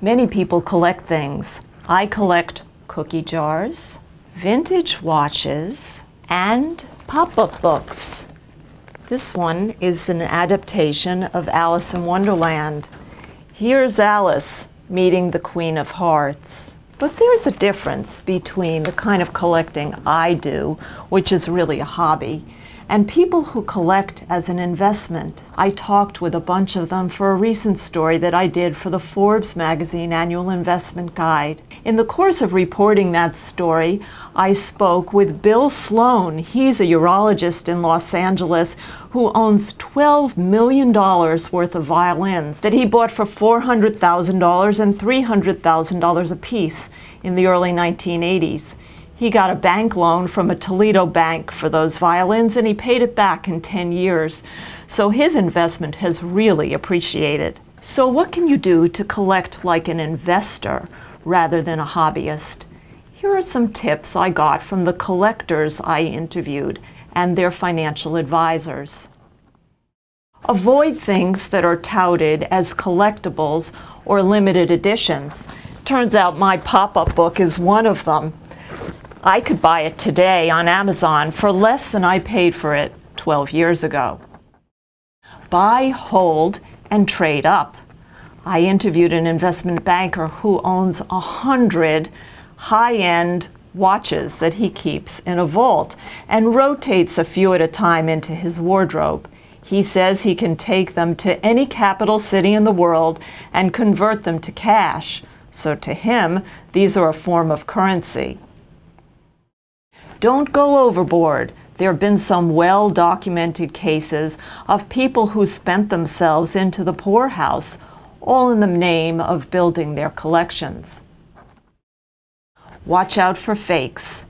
Many people collect things. I collect cookie jars, vintage watches, and pop-up books. This one is an adaptation of Alice in Wonderland. Here's Alice meeting the Queen of Hearts. But there's a difference between the kind of collecting I do, which is really a hobby, and people who collect as an investment. I talked with a bunch of them for a recent story that I did for the Forbes magazine annual investment guide. In the course of reporting that story, I spoke with Bill Sloan. He's a urologist in Los Angeles who owns $12 million worth of violins that he bought for $400,000 and $300,000 apiece in the early 1980s. He got a bank loan from a Toledo bank for those violins, and he paid it back in 10 years. So his investment has really appreciated. So what can you do to collect like an investor rather than a hobbyist? Here are some tips I got from the collectors I interviewed and their financial advisors. Avoid things that are touted as collectibles or limited editions. Turns out my pop-up book is one of them. I could buy it today on Amazon for less than I paid for it 12 years ago. Buy, hold, and trade up. I interviewed an investment banker who owns 100 high-end watches that he keeps in a vault and rotates a few at a time into his wardrobe. He says he can take them to any capital city in the world and convert them to cash. So to him, these are a form of currency. Don't go overboard. There have been some well-documented cases of people who spent themselves into the poorhouse, all in the name of building their collections. Watch out for fakes.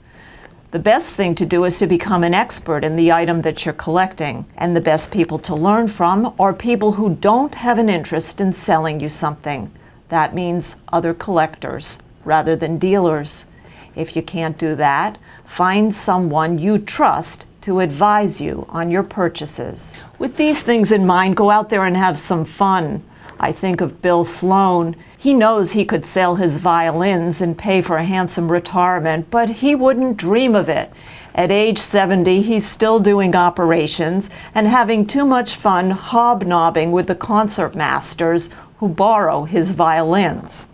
The best thing to do is to become an expert in the item that you're collecting, and the best people to learn from are people who don't have an interest in selling you something. That means other collectors rather than dealers. If you can't do that, find someone you trust to advise you on your purchases. With these things in mind, go out there and have some fun. I think of Bill Sloan. He knows he could sell his violins and pay for a handsome retirement, but he wouldn't dream of it. At age 70, he's still doing operations and having too much fun hobnobbing with the concert masters who borrow his violins.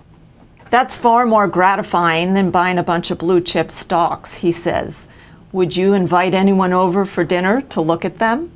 That's far more gratifying than buying a bunch of blue chip stocks, he says. Would you invite anyone over for dinner to look at them?